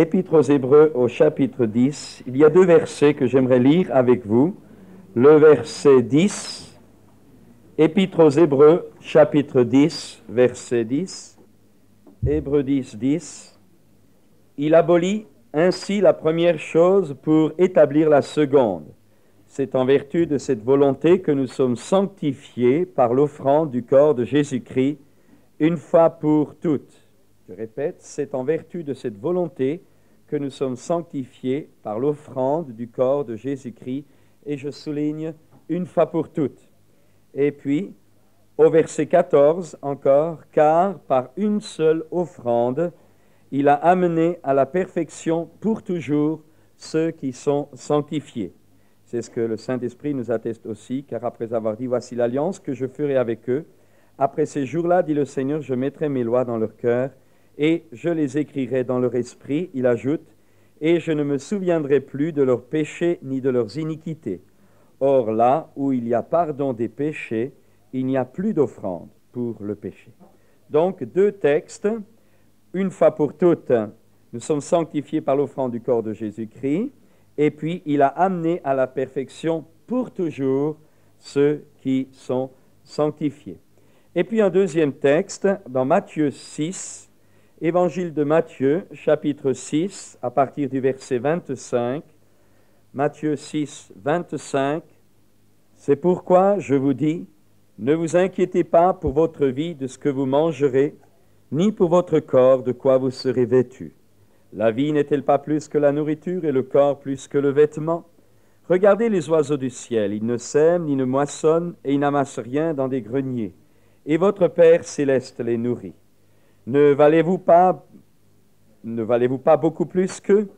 Épître aux Hébreux au chapitre 10, il y a deux versets que j'aimerais lire avec vous. Le verset 10, Épître aux Hébreux, chapitre 10, verset 10, Hébreux 10, 10. Il abolit ainsi la première chose pour établir la seconde. C'est en vertu de cette volonté que nous sommes sanctifiés par l'offrande du corps de Jésus-Christ une fois pour toutes. Je répète, c'est en vertu de cette volonté que nous sommes sanctifiés par l'offrande du corps de Jésus-Christ, et je souligne une fois pour toutes. Et puis, au verset 14 encore, car par une seule offrande, il a amené à la perfection pour toujours ceux qui sont sanctifiés. C'est ce que le Saint-Esprit nous atteste aussi, car après avoir dit, voici l'alliance que je ferai avec eux, après ces jours-là, dit le Seigneur, je mettrai mes lois dans leur cœur, et je les écrirai dans leur esprit, il ajoute, et je ne me souviendrai plus de leurs péchés ni de leurs iniquités. Or là où il y a pardon des péchés, il n'y a plus d'offrande pour le péché. Donc, deux textes, une fois pour toutes, nous sommes sanctifiés par l'offrande du corps de Jésus-Christ, et puis il a amené à la perfection pour toujours ceux qui sont sanctifiés. Et puis un deuxième texte, dans Matthieu 6, Évangile de Matthieu, chapitre 6, à partir du verset 25, Matthieu 6, 25, c'est pourquoi je vous dis, ne vous inquiétez pas pour votre vie de ce que vous mangerez, ni pour votre corps de quoi vous serez vêtus. La vie n'est-elle pas plus que la nourriture et le corps plus que le vêtement? Regardez les oiseaux du ciel, ils ne sèment ni ne moissonnent et ils n'amassent rien dans des greniers, et votre Père céleste les nourrit. Ne valez-vous pas beaucoup plus qu'eux?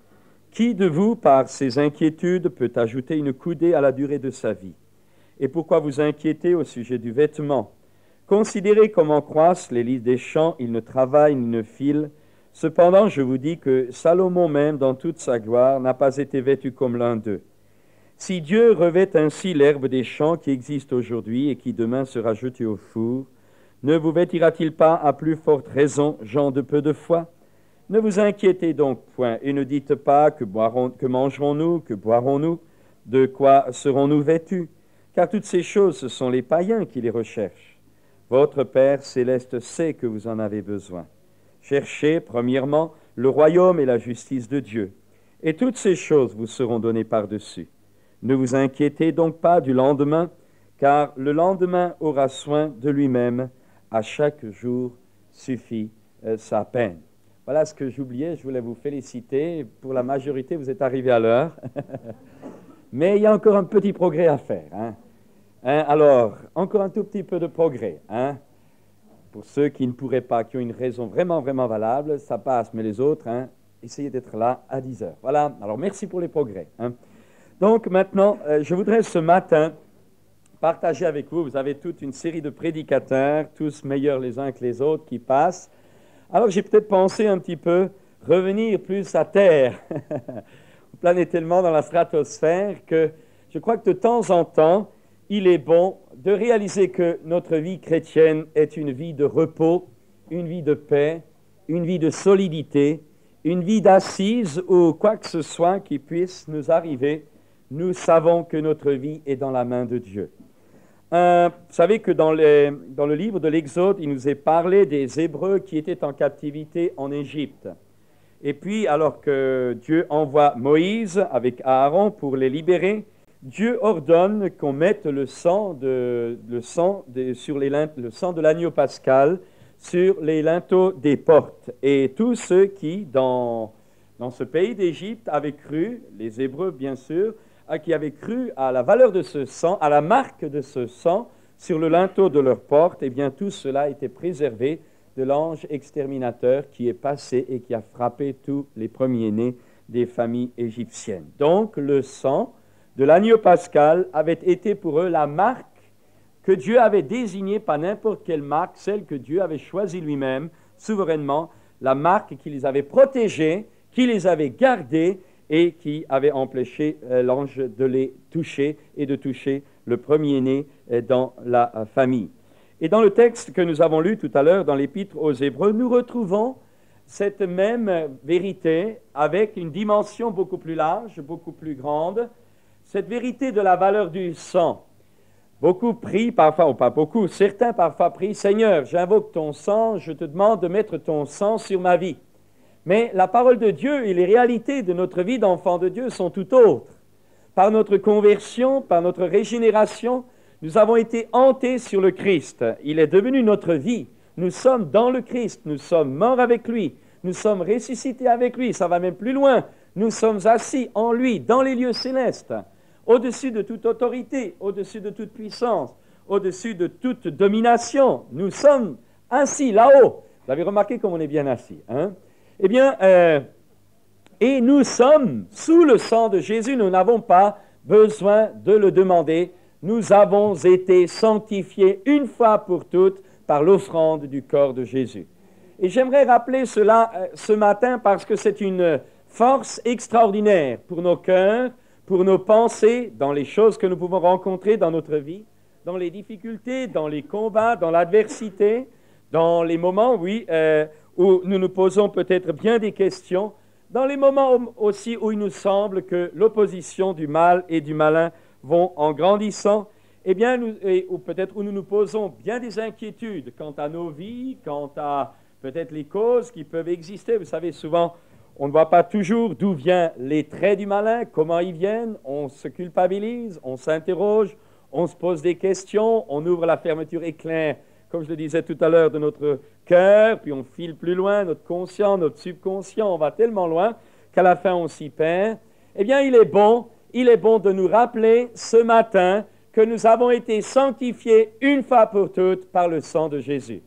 Qui de vous, par ses inquiétudes, peut ajouter une coudée à la durée de sa vie? Et pourquoi vous inquiétez au sujet du vêtement? Considérez comment croissent les lys des champs, ils ne travaillent ni ne filent. Cependant, je vous dis que Salomon même, dans toute sa gloire, n'a pas été vêtu comme l'un d'eux. Si Dieu revêt ainsi l'herbe des champs qui existe aujourd'hui et qui demain sera jetée au four, ne vous vêtira-t-il pas à plus forte raison, gens de peu de foi? Ne vous inquiétez donc point, et ne dites pas que mangerons-nous, que boirons-nous, de quoi serons-nous vêtus? Car toutes ces choses, ce sont les païens qui les recherchent. Votre Père céleste sait que vous en avez besoin. Cherchez, premièrement, le royaume et la justice de Dieu, et toutes ces choses vous seront données par-dessus. Ne vous inquiétez donc pas du lendemain, car le lendemain aura soin de lui-même. À chaque jour suffit sa peine. Voilà ce que j'oubliais, je voulais vous féliciter. Pour la majorité, vous êtes arrivés à l'heure. Mais il y a encore un petit progrès à faire. Alors, encore un tout petit peu de progrès. Pour ceux qui ne pourraient pas, qui ont une raison vraiment, vraiment valable, ça passe. Mais les autres, essayez d'être là à 10 heures. Voilà, alors merci pour les progrès. Donc maintenant, je voudrais ce matin partager avec vous, vous avez toute une série de prédicateurs, tous meilleurs les uns que les autres, qui passent. Alors j'ai peut-être pensé un petit peu revenir plus à terre. On planait tellement dans la stratosphère que je crois que de temps en temps, il est bon de réaliser que notre vie chrétienne est une vie de repos, une vie de paix, une vie de solidité, une vie d'assise ou quoi que ce soit qui puisse nous arriver. Nous savons que notre vie est dans la main de Dieu. Vous savez que dans le livre de l'Exode, il nous est parlé des Hébreux qui étaient en captivité en Égypte. Et puis, alors que Dieu envoie Moïse avec Aaron pour les libérer, Dieu ordonne qu'on mette le sang de l'agneau pascal sur les linteaux des portes. Et tous ceux qui, dans ce pays d'Égypte, avaient cru, les Hébreux bien sûr, qui avaient cru à la valeur de ce sang, à la marque de ce sang sur le linteau de leur porte, eh bien tout cela était préservé de l'ange exterminateur qui est passé et qui a frappé tous les premiers-nés des familles égyptiennes. Donc le sang de l'agneau pascal avait été pour eux la marque que Dieu avait désignée, pas n'importe quelle marque, celle que Dieu avait choisie lui-même, souverainement, la marque qui les avait protégés, qui les avait gardés, et qui avait empêché l'ange de les toucher et de toucher le premier-né dans la famille. Et dans le texte que nous avons lu tout à l'heure dans l'Épître aux Hébreux, nous retrouvons cette même vérité avec une dimension beaucoup plus large, beaucoup plus grande, cette vérité de la valeur du sang. Beaucoup prient parfois, ou pas beaucoup, certains parfois prient, Seigneur, j'invoque ton sang, je te demande de mettre ton sang sur ma vie. Mais la parole de Dieu et les réalités de notre vie d'enfant de Dieu sont tout autres. Par notre conversion, par notre régénération, nous avons été hantés sur le Christ. Il est devenu notre vie. Nous sommes dans le Christ, nous sommes morts avec lui, nous sommes ressuscités avec lui, ça va même plus loin. Nous sommes assis en lui, dans les lieux célestes, au-dessus de toute autorité, au-dessus de toute puissance, au-dessus de toute domination. Nous sommes assis là-haut. Vous avez remarqué comme on est bien assis, hein? Eh bien, et nous sommes sous le sang de Jésus, nous n'avons pas besoin de le demander. Nous avons été sanctifiés une fois pour toutes par l'offrande du corps de Jésus. Et j'aimerais rappeler cela ce matin parce que c'est une force extraordinaire pour nos cœurs, pour nos pensées, dans les choses que nous pouvons rencontrer dans notre vie, dans les difficultés, dans les combats, dans l'adversité, dans les moments, oui, où nous nous posons peut-être bien des questions, dans les moments aussi où il nous semble que l'opposition du mal et du malin vont en grandissant, eh bien, ou peut-être où nous nous posons bien des inquiétudes quant à nos vies, quant à peut-être les causes qui peuvent exister. Vous savez, souvent, on ne voit pas toujours d'où viennent les traits du malin, comment ils viennent, on se culpabilise, on s'interroge, on se pose des questions, on ouvre la fermeture éclair, comme je le disais tout à l'heure, de notre cœur, puis on file plus loin, notre conscient, notre subconscient, on va tellement loin qu'à la fin on s'y perd. Eh bien, il est bon de nous rappeler ce matin que nous avons été sanctifiés une fois pour toutes par le sang de Jésus.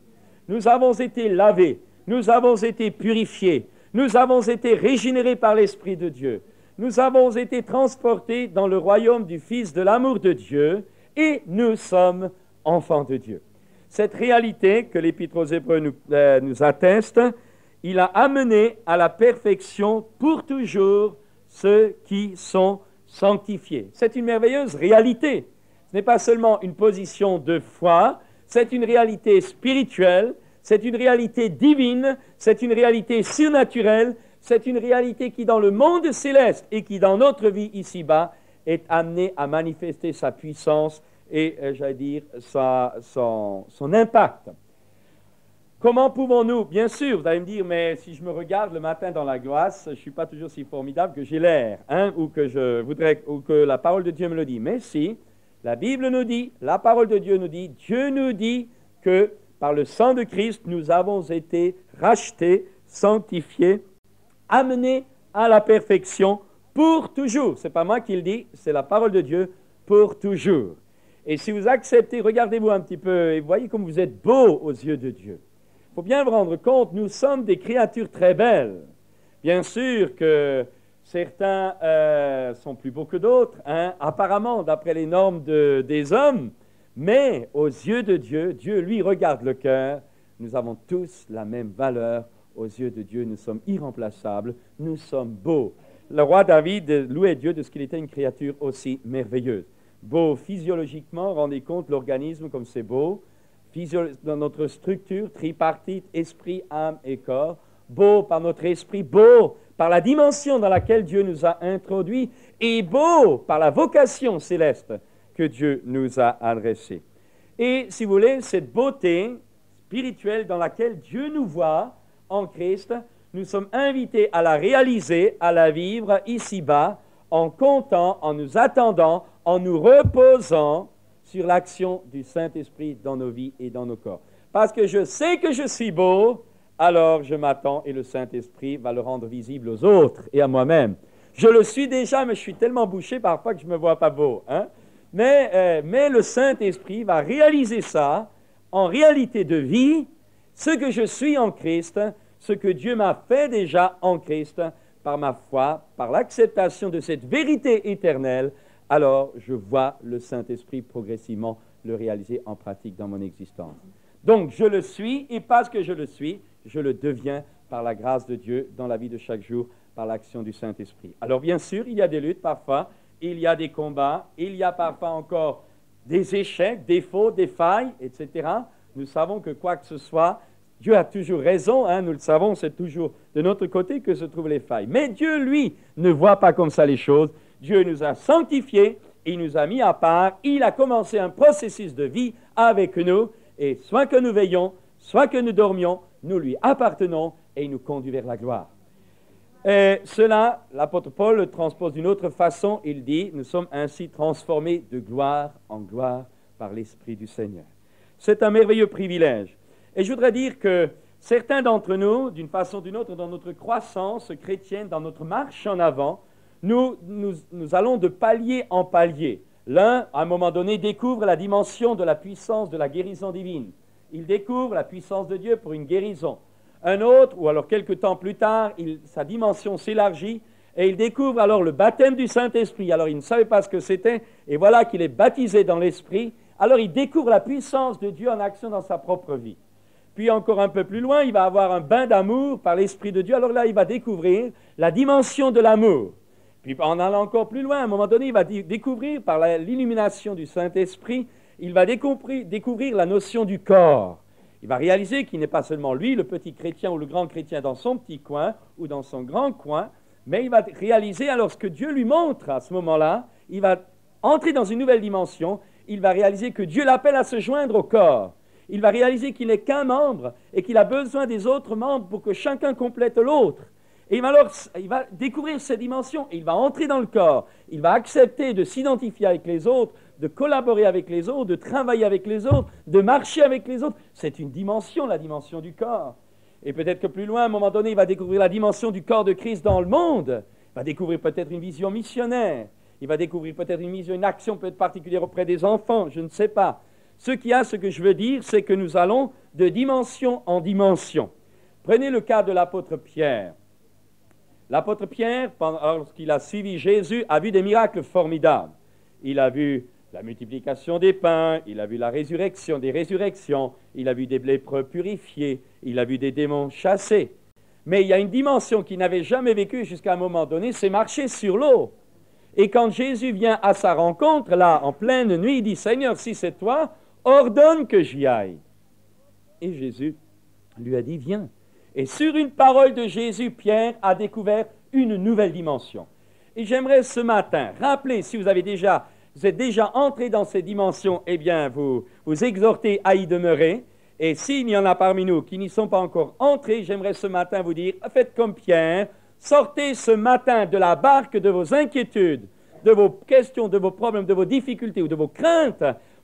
Nous avons été lavés, nous avons été purifiés, nous avons été régénérés par l'Esprit de Dieu, nous avons été transportés dans le royaume du Fils de l'amour de Dieu et nous sommes enfants de Dieu. Cette réalité que l'Épître aux Hébreux nous atteste, il a amené à la perfection pour toujours ceux qui sont sanctifiés. C'est une merveilleuse réalité. Ce n'est pas seulement une position de foi, c'est une réalité spirituelle, c'est une réalité divine, c'est une réalité surnaturelle, c'est une réalité qui dans le monde céleste et qui dans notre vie ici-bas est amenée à manifester sa puissance et, j'allais dire, son impact. Comment pouvons-nous, bien sûr, vous allez me dire, mais si je me regarde le matin dans la glace, je ne suis pas toujours si formidable que j'ai l'air, hein, ou que je voudrais, ou que la parole de Dieu me le dit. Mais si, la Bible nous dit, la parole de Dieu nous dit que par le sang de Christ, nous avons été rachetés, sanctifiés, amenés à la perfection pour toujours. Ce n'est pas moi qui le dis, c'est la parole de Dieu pour toujours. Et si vous acceptez, regardez-vous un petit peu et voyez comme vous êtes beaux aux yeux de Dieu. Il faut bien vous rendre compte, nous sommes des créatures très belles. Bien sûr que certains sont plus beaux que d'autres, hein, apparemment, d'après les normes des hommes, mais aux yeux de Dieu, Dieu, lui, regarde le cœur. Nous avons tous la même valeur aux yeux de Dieu. Nous sommes irremplaçables, nous sommes beaux. Le roi David louait Dieu de ce qu'il était une créature aussi merveilleuse. Beau physiologiquement, rendez compte l'organisme comme c'est beau, dans notre structure tripartite, esprit, âme et corps, beau par notre esprit, beau par la dimension dans laquelle Dieu nous a introduits et beau par la vocation céleste que Dieu nous a adressée. Et si vous voulez, cette beauté spirituelle dans laquelle Dieu nous voit en Christ, nous sommes invités à la réaliser, à la vivre ici-bas, en comptant, en nous attendant, en nous reposant sur l'action du Saint-Esprit dans nos vies et dans nos corps. Parce que je sais que je suis beau, alors je m'attends et le Saint-Esprit va le rendre visible aux autres et à moi-même. Je le suis déjà, mais je suis tellement bouché parfois que je ne me vois pas beau. Hein? Mais le Saint-Esprit va réaliser ça en réalité de vie, ce que je suis en Christ, ce que Dieu m'a fait déjà en Christ, par ma foi, par l'acceptation de cette vérité éternelle, alors je vois le Saint-Esprit progressivement le réaliser en pratique dans mon existence. Donc je le suis, et parce que je le suis, je le deviens par la grâce de Dieu dans la vie de chaque jour, par l'action du Saint-Esprit. Alors bien sûr, il y a des luttes parfois, il y a des combats, il y a parfois encore des échecs, des fautes, des failles, etc. Nous savons que quoi que ce soit, Dieu a toujours raison, hein, nous le savons, c'est toujours de notre côté que se trouvent les failles. Mais Dieu, lui, ne voit pas comme ça les choses. Dieu nous a sanctifiés, il nous a mis à part, il a commencé un processus de vie avec nous, et soit que nous veillons, soit que nous dormions, nous lui appartenons et il nous conduit vers la gloire. Et cela, l'apôtre Paul le transpose d'une autre façon, il dit, nous sommes ainsi transformés de gloire en gloire par l'Esprit du Seigneur. C'est un merveilleux privilège. Et je voudrais dire que certains d'entre nous, d'une façon ou d'une autre, dans notre croissance chrétienne, dans notre marche en avant, nous allons de palier en palier. L'un, à un moment donné, découvre la dimension de la puissance de la guérison divine. Il découvre la puissance de Dieu pour une guérison. Un autre, ou alors quelques temps plus tard, sa dimension s'élargit et il découvre alors le baptême du Saint-Esprit. Alors il ne savait pas ce que c'était, et voilà qu'il est baptisé dans l'Esprit. Alors il découvre la puissance de Dieu en action dans sa propre vie. Puis encore un peu plus loin, il va avoir un bain d'amour par l'Esprit de Dieu. Alors là, il va découvrir la dimension de l'amour. Puis en allant encore plus loin, à un moment donné, il va découvrir par l'illumination du Saint-Esprit, il va découvrir la notion du corps. Il va réaliser qu'il n'est pas seulement lui, le petit chrétien ou le grand chrétien dans son petit coin ou dans son grand coin, mais il va réaliser alors ce que Dieu lui montre à ce moment-là, il va entrer dans une nouvelle dimension, il va réaliser que Dieu l'appelle à se joindre au corps. Il va réaliser qu'il n'est qu'un membre et qu'il a besoin des autres membres pour que chacun complète l'autre. Et alors, il va découvrir ces dimensions et il va entrer dans le corps. Il va accepter de s'identifier avec les autres, de collaborer avec les autres, de travailler avec les autres, de marcher avec les autres. C'est une dimension, la dimension du corps. Et peut-être que plus loin, à un moment donné, il va découvrir la dimension du corps de Christ dans le monde. Il va découvrir peut-être une vision missionnaire. Il va découvrir peut-être une action peut-être particulière auprès des enfants, je ne sais pas. Ce que je veux dire, c'est que nous allons de dimension en dimension. Prenez le cas de l'apôtre Pierre. L'apôtre Pierre, lorsqu'il a suivi Jésus, a vu des miracles formidables. Il a vu la multiplication des pains, il a vu la résurrection des résurrections, il a vu des lépreux purifiés, il a vu des démons chassés. Mais il y a une dimension qu'il n'avait jamais vécue jusqu'à un moment donné, c'est marcher sur l'eau. Et quand Jésus vient à sa rencontre, là, en pleine nuit, il dit, « Seigneur, si c'est toi, ordonne que j'y aille. » Et Jésus lui a dit, « Viens. » Et sur une parole de Jésus, Pierre a découvert une nouvelle dimension. Et j'aimerais ce matin rappeler, si vous êtes déjà entré dans ces dimensions, eh bien, vous exhortez à y demeurer. Et s'il y en a parmi nous qui n'y sont pas encore entrés, j'aimerais ce matin vous dire, faites comme Pierre, sortez ce matin de la barque de vos inquiétudes, de vos questions, de vos problèmes, de vos difficultés ou de vos craintes,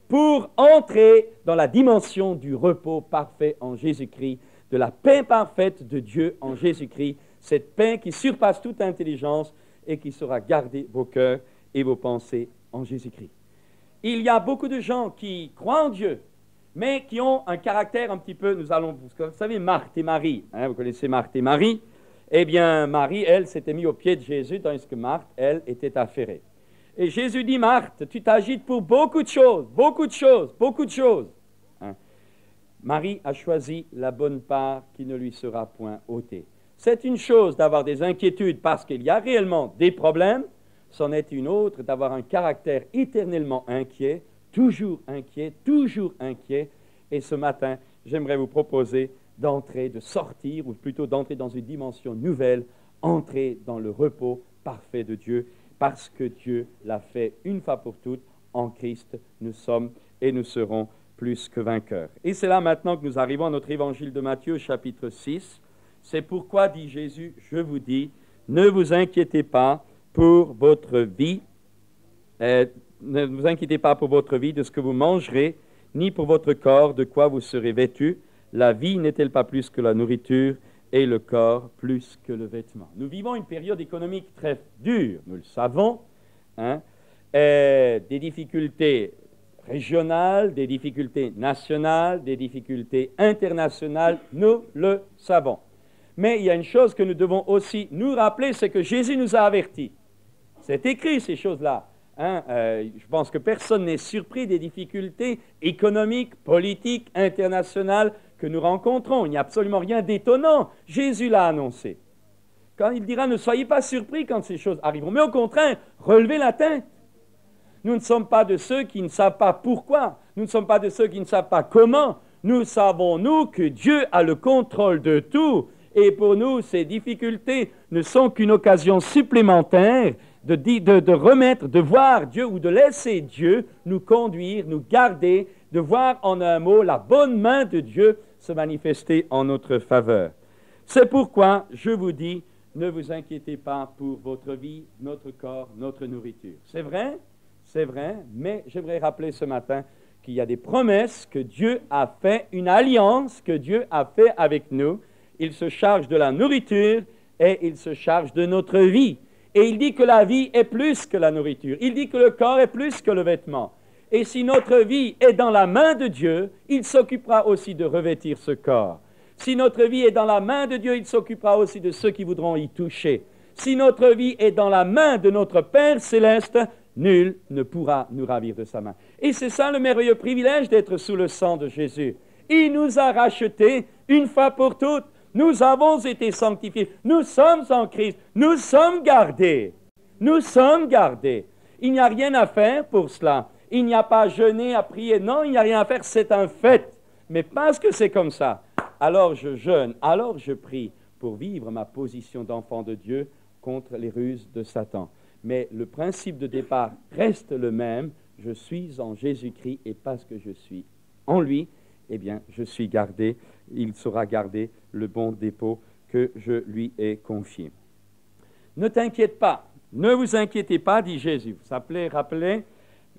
pour entrer dans la dimension du repos parfait en Jésus-Christ, de la paix parfaite de Dieu en Jésus-Christ, cette paix qui surpasse toute intelligence et qui saura garder vos cœurs et vos pensées en Jésus-Christ. Il y a beaucoup de gens qui croient en Dieu, mais qui ont un caractère un petit peu, vous savez, Marthe et Marie, hein, vous connaissez Marthe et Marie, eh bien, Marie, elle, s'était mise au pied de Jésus, tandis que Marthe, elle, était affairée. Et Jésus dit, Marthe, tu t'agites pour beaucoup de choses, beaucoup de choses, beaucoup de choses. Hein. Marie a choisi la bonne part qui ne lui sera point ôtée. C'est une chose d'avoir des inquiétudes parce qu'il y a réellement des problèmes, c'en est une autre d'avoir un caractère éternellement inquiet, toujours inquiet, et ce matin, j'aimerais vous proposer de sortir, ou plutôt d'entrer dans une dimension nouvelle, entrer dans le repos parfait de Dieu, parce que Dieu l'a fait une fois pour toutes, en Christ, nous sommes et nous serons plus que vainqueurs. Et c'est là maintenant que nous arrivons à notre évangile de Matthieu, chapitre 6. C'est pourquoi, dit Jésus, je vous dis, ne vous inquiétez pas pour votre vie, ne vous inquiétez pas pour votre vie de ce que vous mangerez, ni pour votre corps de quoi vous serez vêtus. La vie n'est-elle pas plus que la nourriture et le corps plus que le vêtement? Nous vivons une période économique très dure, nous le savons, hein, des difficultés régionales, des difficultés nationales, des difficultés internationales, nous le savons. Mais il y a une chose que nous devons aussi nous rappeler, c'est que Jésus nous a avertis. C'est écrit ces choses-là. Hein, je pense que personne n'est surpris des difficultés économiques, politiques, internationales que nous rencontrons. Il n'y a absolument rien d'étonnant. Jésus l'a annoncé. Quand il dira, ne soyez pas surpris quand ces choses arriveront, mais au contraire, relevez la tête. Nous ne sommes pas de ceux qui ne savent pas pourquoi. Nous ne sommes pas de ceux qui ne savent pas comment. Nous savons, nous, que Dieu a le contrôle de tout. Et pour nous, ces difficultés ne sont qu'une occasion supplémentaire de remettre, de voir Dieu ou de laisser Dieu nous conduire, nous garder, de voir en un mot la bonne main de Dieu se manifester en notre faveur. C'est pourquoi je vous dis, ne vous inquiétez pas pour votre vie, notre corps, notre nourriture. C'est vrai, mais j'aimerais rappeler ce matin qu'il y a des promesses que Dieu a fait, une alliance que Dieu a fait avec nous. Il se charge de la nourriture et il se charge de notre vie. Et il dit que la vie est plus que la nourriture. Il dit que le corps est plus que le vêtement. Et si notre vie est dans la main de Dieu, il s'occupera aussi de revêtir ce corps. Si notre vie est dans la main de Dieu, il s'occupera aussi de ceux qui voudront y toucher. Si notre vie est dans la main de notre Père céleste, nul ne pourra nous ravir de sa main. Et c'est ça le merveilleux privilège d'être sous le sang de Jésus. Il nous a rachetés une fois pour toutes. Nous avons été sanctifiés. Nous sommes en Christ. Nous sommes gardés. Nous sommes gardés. Il n'y a rien à faire pour cela. Il n'y a pas à jeûner, à prier. Non, il n'y a rien à faire. C'est un fait. Mais parce que c'est comme ça, alors je jeûne, alors je prie pour vivre ma position d'enfant de Dieu contre les ruses de Satan. Mais le principe de départ reste le même. Je suis en Jésus-Christ et parce que je suis en lui, eh bien, je suis gardé. Il saura garder le bon dépôt que je lui ai confié. Ne t'inquiète pas, ne vous inquiétez pas, dit Jésus. Vous vous rappelez,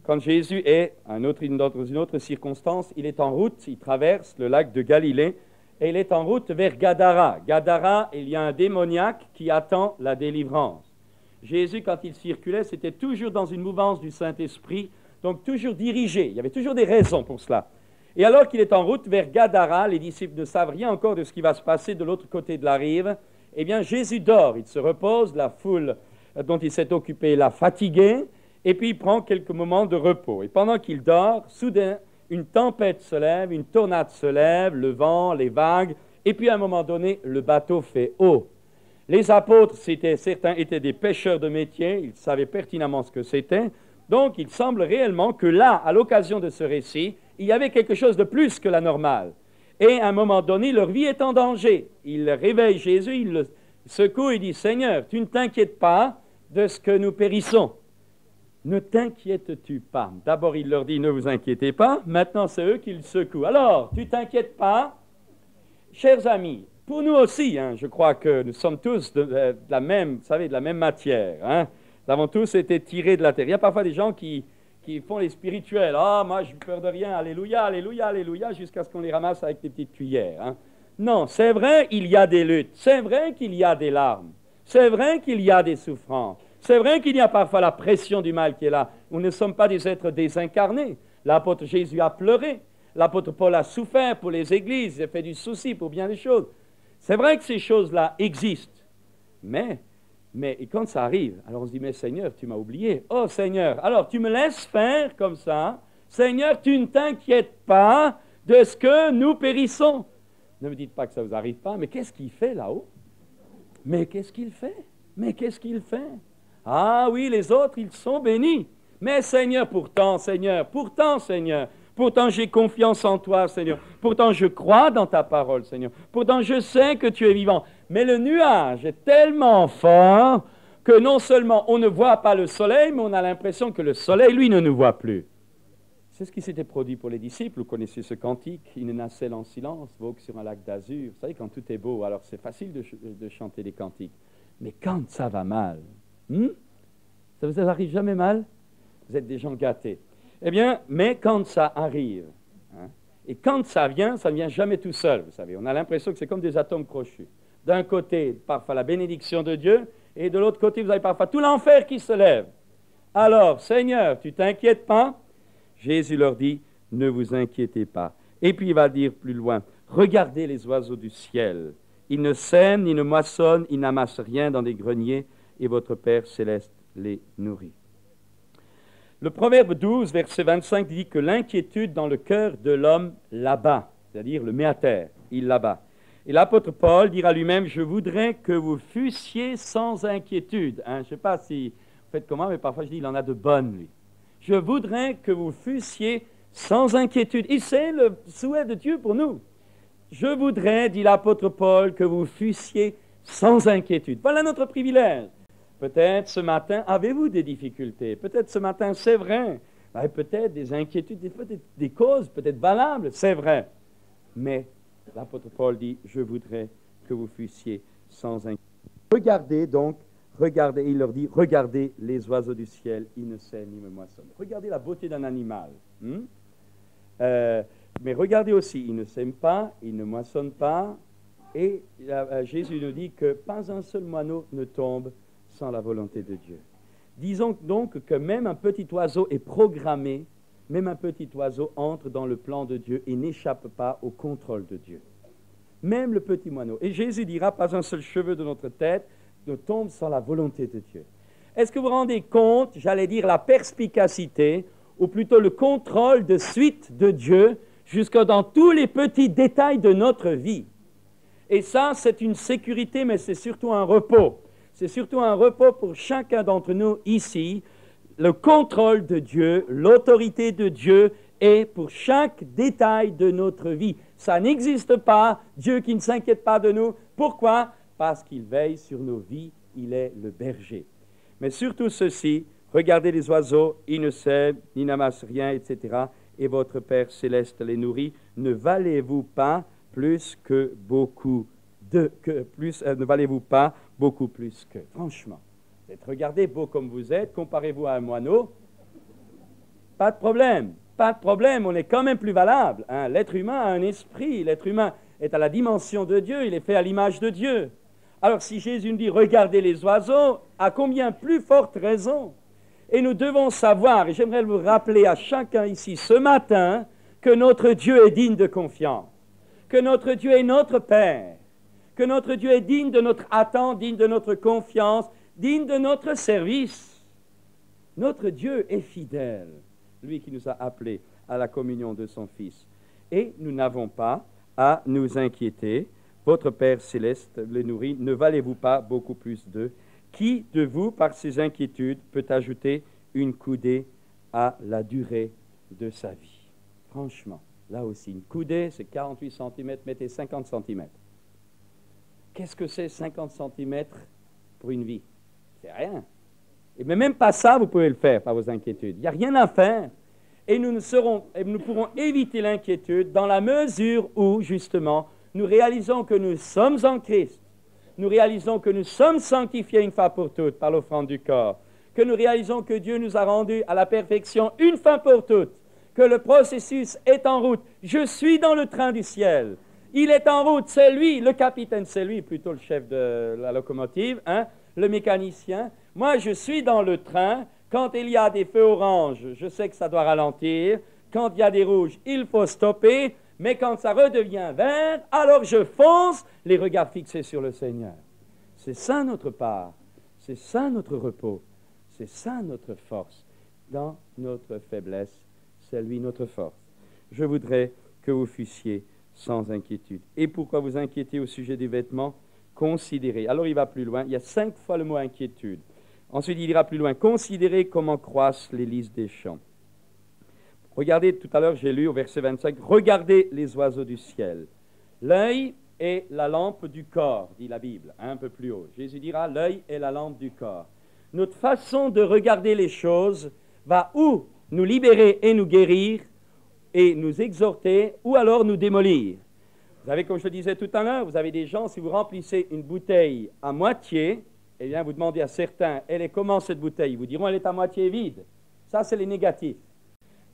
quand Jésus est, dans une autre circonstance, il est en route, il traverse le lac de Galilée, et il est en route vers Gadara. Gadara, il y a un démoniaque qui attend la délivrance. Jésus, quand il circulait, c'était toujours dans une mouvance du Saint-Esprit, donc toujours dirigé. Il y avait toujours des raisons pour cela. Et alors qu'il est en route vers Gadara, les disciples ne savent rien encore de ce qui va se passer de l'autre côté de la rive. Eh bien, Jésus dort, il se repose, la foule dont il s'est occupé l'a fatigué, et puis il prend quelques moments de repos. Et pendant qu'il dort, soudain, une tempête se lève, une tornade se lève, le vent, les vagues, et puis à un moment donné, le bateau fait eau. Les apôtres, certains étaient des pêcheurs de métier, ils savaient pertinemment ce que c'était, donc il semble réellement que là, à l'occasion de ce récit, il y avait quelque chose de plus que la normale. Et à un moment donné, leur vie est en danger. Ils réveillent Jésus, ils le secouent et disent « Seigneur, tu ne t'inquiètes pas de ce que nous périssons. Ne t'inquiètes-tu pas ?» D'abord, il leur dit « Ne vous inquiétez pas ». Maintenant, c'est eux qui le secouent. « Alors, tu ne t'inquiètes pas ?» Chers amis, pour nous aussi, je crois que nous sommes tous de la même, vous savez, de la même matière. Nous avons tous été tirés de la terre. Il y a parfois des gens qui font les spirituels. « Ah, moi, je n'ai peur de rien. Alléluia, alléluia, alléluia », jusqu'à ce qu'on les ramasse avec des petites cuillères. Non, c'est vrai, il y a des luttes. C'est vrai qu'il y a des larmes. C'est vrai qu'il y a des souffrances. C'est vrai qu'il y a parfois la pression du mal qui est là. Nous ne sommes pas des êtres désincarnés. L'apôtre Jésus a pleuré. L'apôtre Paul a souffert pour les églises. Il a fait du souci pour bien des choses. C'est vrai que ces choses-là existent. Mais et quand ça arrive, alors on se dit, mais Seigneur, tu m'as oublié. Oh Seigneur, alors tu me laisses faire comme ça. Seigneur, tu ne t'inquiètes pas de ce que nous périssons. Ne me dites pas que ça ne vous arrive pas, mais qu'est-ce qu'il fait là-haut? Mais qu'est-ce qu'il fait? Mais qu'est-ce qu'il fait? Ah oui, les autres, ils sont bénis. Mais Seigneur, pourtant, j'ai confiance en toi, Seigneur. Pourtant, je crois dans ta parole, Seigneur. Pourtant, je sais que tu es vivant. Mais le nuage est tellement fort que non seulement on ne voit pas le soleil, mais on a l'impression que le soleil, lui, ne nous voit plus. C'est ce qui s'était produit pour les disciples. Vous connaissez ce cantique, « Une nacelle en silence, vogue sur un lac d'azur ». Vous savez, quand tout est beau, alors c'est facile de chanter des cantiques. Mais quand ça va mal, ça vous arrive jamais mal? Vous êtes des gens gâtés. Eh bien, mais quand ça arrive, et quand ça vient jamais tout seul, vous savez. On a l'impression que c'est comme des atomes crochus. D'un côté, parfois la bénédiction de Dieu, et de l'autre côté, vous avez parfois tout l'enfer qui se lève. Alors, Seigneur, tu t'inquiètes pas? Jésus leur dit, ne vous inquiétez pas. Et puis il va dire plus loin, regardez les oiseaux du ciel. Ils ne sèment, ni ne moissonnent, ils n'amassent rien dans des greniers, et votre Père céleste les nourrit. Le Proverbe 12, verset 25, dit que l'inquiétude dans le cœur de l'homme l'abat, c'est-à-dire le met à terre, il l'abat. Et l'apôtre Paul dira lui-même, je voudrais que vous fussiez sans inquiétude. Je ne sais pas si vous faites comment, mais parfois je dis, il en a de bonnes, lui. Je voudrais que vous fussiez sans inquiétude. Et c'est le souhait de Dieu pour nous. Je voudrais, dit l'apôtre Paul, que vous fussiez sans inquiétude. Voilà notre privilège. Peut-être ce matin, avez-vous des difficultés? Peut-être ce matin, c'est vrai. Peut-être des inquiétudes, peut-être des causes, peut-être valables, c'est vrai. Mais l'apôtre Paul dit, je voudrais que vous fussiez sans inquiétude. Regardez donc, regardez, il leur dit, regardez les oiseaux du ciel, ils ne sèment ni ne moissonnent. Regardez la beauté d'un animal. Mais regardez aussi, ils ne sèment pas, ils ne moissonnent pas. Et Jésus nous dit que pas un seul moineau ne tombe sans la volonté de Dieu. Disons donc que même un petit oiseau est programmé, même un petit oiseau entre dans le plan de Dieu et n'échappe pas au contrôle de Dieu. Même le petit moineau. Et Jésus dira, pas un seul cheveu de notre tête ne tombe sans la volonté de Dieu. Est-ce que vous vous rendez compte, j'allais dire la perspicacité, ou plutôt le contrôle de suite de Dieu, jusque dans tous les petits détails de notre vie? Et ça, c'est une sécurité, mais c'est surtout un repos. C'est surtout un repos pour chacun d'entre nous ici. Le contrôle de Dieu, l'autorité de Dieu est pour chaque détail de notre vie. Ça n'existe pas, Dieu qui ne s'inquiète pas de nous. Pourquoi? Parce qu'il veille sur nos vies, il est le berger. Mais surtout ceci, regardez les oiseaux, ils ne sèment, ni n'amassent rien, etc. Et votre Père céleste les nourrit. Ne valez-vous pas plus que beaucoup ne valez-vous pas beaucoup plus que? Franchement, regardez beau comme vous êtes, comparez-vous à un moineau, pas de problème, on est quand même plus valable. L'être humain a un esprit, l'être humain est à la dimension de Dieu, il est fait à l'image de Dieu. Alors si Jésus nous dit regardez les oiseaux, à combien plus forte raison? Et nous devons savoir, et j'aimerais vous rappeler à chacun ici ce matin, que notre Dieu est digne de confiance, que notre Dieu est notre Père, que notre Dieu est digne de notre attente, digne de notre confiance, digne de notre service. Notre Dieu est fidèle, lui qui nous a appelés à la communion de son Fils. Et nous n'avons pas à nous inquiéter. Votre Père céleste les nourrit. Ne valez-vous pas beaucoup plus d'eux? Qui de vous, par ses inquiétudes, peut ajouter une coudée à la durée de sa vie? Franchement, là aussi, une coudée, c'est 48 cm, mettez 50 cm. Qu'est-ce que c'est 50 cm pour une vie? C'est rien. Et même pas ça, vous pouvez le faire par vos inquiétudes. Il n'y a rien à faire. Et nous pourrons éviter l'inquiétude dans la mesure où, justement, nous réalisons que nous sommes en Christ. Nous réalisons que nous sommes sanctifiés une fois pour toutes par l'offrande du corps. Que nous réalisons que Dieu nous a rendus à la perfection une fois pour toutes. Que le processus est en route. Je suis dans le train du ciel. Il est en route, c'est lui, le capitaine, c'est lui, plutôt le chef de la locomotive, le mécanicien. Moi, je suis dans le train. Quand il y a des feux oranges, je sais que ça doit ralentir. Quand il y a des rouges, il faut stopper. Mais quand ça redevient vert, alors je fonce, les regards fixés sur le Seigneur. C'est ça notre part, c'est ça notre repos, c'est ça notre force. Dans notre faiblesse, c'est lui notre force. Je voudrais que vous fussiez sans inquiétude. Et pourquoi vous inquiétez au sujet des vêtements? Considérez. Alors il va plus loin, il y a 5 fois le mot inquiétude. Ensuite il ira plus loin. Considérez comment croissent les lys des champs. Regardez, tout à l'heure j'ai lu au verset 25, regardez les oiseaux du ciel. L'œil est la lampe du corps, dit la Bible, un peu plus haut. Jésus dira, l'œil est la lampe du corps. Notre façon de regarder les choses va ou nous libérer et nous guérir, et nous exhorter, ou alors nous démolir. Vous savez, comme je le disais tout à l'heure, vous avez des gens, si vous remplissez une bouteille à moitié, eh bien, vous demandez à certains, elle est comment cette bouteille? Ils vous diront, elle est à moitié vide. Ça, c'est les négatifs.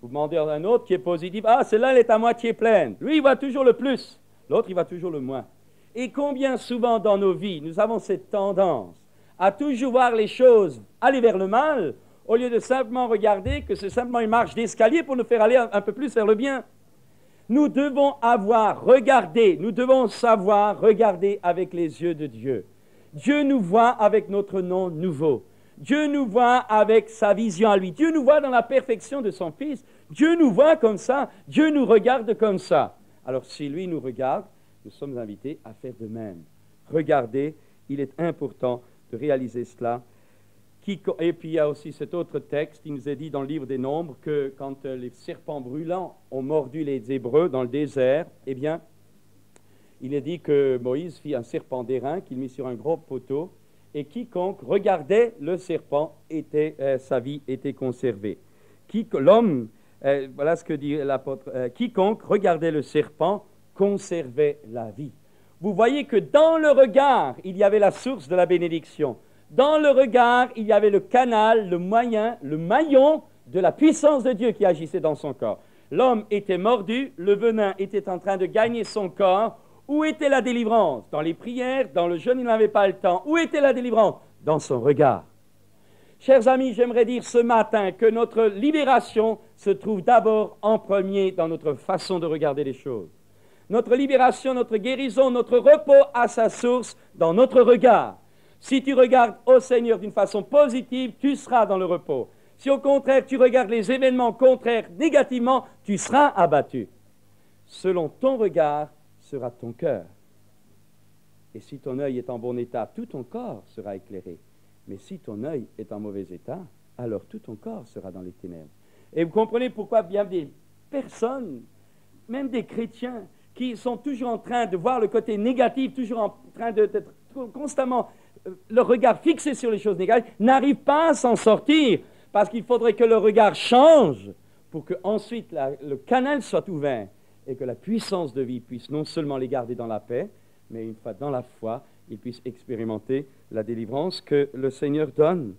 Vous demandez à un autre qui est positif, ah, celle-là, elle est à moitié pleine. Lui, il voit toujours le plus. L'autre, il voit toujours le moins. Et combien souvent dans nos vies, nous avons cette tendance à toujours voir les choses aller vers le mal, au lieu de simplement regarder que c'est simplement une marche d'escalier pour nous faire aller un peu plus vers le bien. Nous devons nous devons savoir regarder avec les yeux de Dieu. Dieu nous voit avec notre nom nouveau. Dieu nous voit avec sa vision à lui. Dieu nous voit dans la perfection de son Fils. Dieu nous voit comme ça. Dieu nous regarde comme ça. Alors si lui nous regarde, nous sommes invités à faire de même. Regardez, il est important de réaliser cela, Et puis il y a aussi cet autre texte, il nous est dit dans le livre des Nombres que quand les serpents brûlants ont mordu les Hébreux dans le désert, eh bien, il est dit que Moïse fit un serpent d'airain qu'il mit sur un gros poteau, et quiconque regardait le serpent, sa vie était conservée. L'homme, voilà ce que dit l'apôtre, quiconque regardait le serpent conservait la vie. Vous voyez que dans le regard, il y avait la source de la bénédiction. Dans le regard, il y avait le canal, le moyen, le maillon de la puissance de Dieu qui agissait dans son corps. L'homme était mordu, le venin était en train de gagner son corps. Où était la délivrance? Dans les prières, dans le jeûne, il n'avait pas le temps. Où était la délivrance? Dans son regard. Chers amis, j'aimerais dire ce matin que notre libération se trouve d'abord en premier dans notre façon de regarder les choses. Notre libération, notre guérison, notre repos a sa source dans notre regard. Si tu regardes au Seigneur d'une façon positive, tu seras dans le repos. Si au contraire tu regardes les événements contraires négativement, tu seras abattu. Selon ton regard sera ton cœur. Et si ton œil est en bon état, tout ton corps sera éclairé. Mais si ton œil est en mauvais état, alors tout ton corps sera dans les ténèbres. Et vous comprenez pourquoi bien des personnes, même des chrétiens, qui sont toujours en train de voir le côté négatif, toujours en train d'être constamment le regard fixé sur les choses négatives, n'arrivent pas à s'en sortir, parce qu'il faudrait que le regard change pour que ensuite le canal soit ouvert et que la puissance de vie puisse non seulement les garder dans la paix, mais une fois dans la foi, ils puissent expérimenter la délivrance que le Seigneur donne.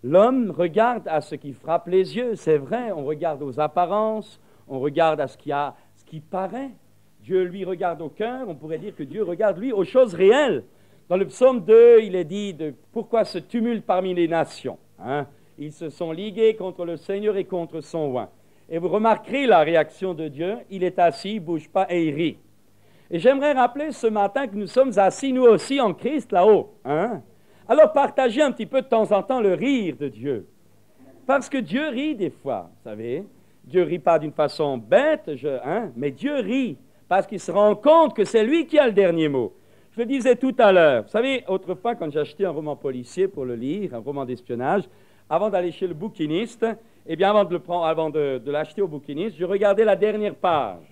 L'homme regarde à ce qui frappe les yeux, c'est vrai, on regarde aux apparences, on regarde à ce qui paraît. Dieu, lui, regarde au cœur, on pourrait dire que Dieu regarde, lui, aux choses réelles. Dans le psaume 2, il est dit pourquoi ce tumulte parmi les nations, hein? Ils se sont ligués contre le Seigneur et contre son oint. Et vous remarquerez la réaction de Dieu, il est assis, il ne bouge pas et il rit. Et j'aimerais rappeler ce matin que nous sommes assis, nous aussi, en Christ, là-haut. Hein? Alors partagez un petit peu de temps en temps le rire de Dieu. Parce que Dieu rit des fois, vous savez. Dieu ne rit pas d'une façon bête, mais Dieu rit, parce qu'il se rend compte que c'est lui qui a le dernier mot. Je le disais tout à l'heure, vous savez, autrefois, quand j'achetais un roman policier pour le lire, un roman d'espionnage, avant d'aller chez le bouquiniste, eh bien, avant de l'acheter au bouquiniste, je regardais la dernière page.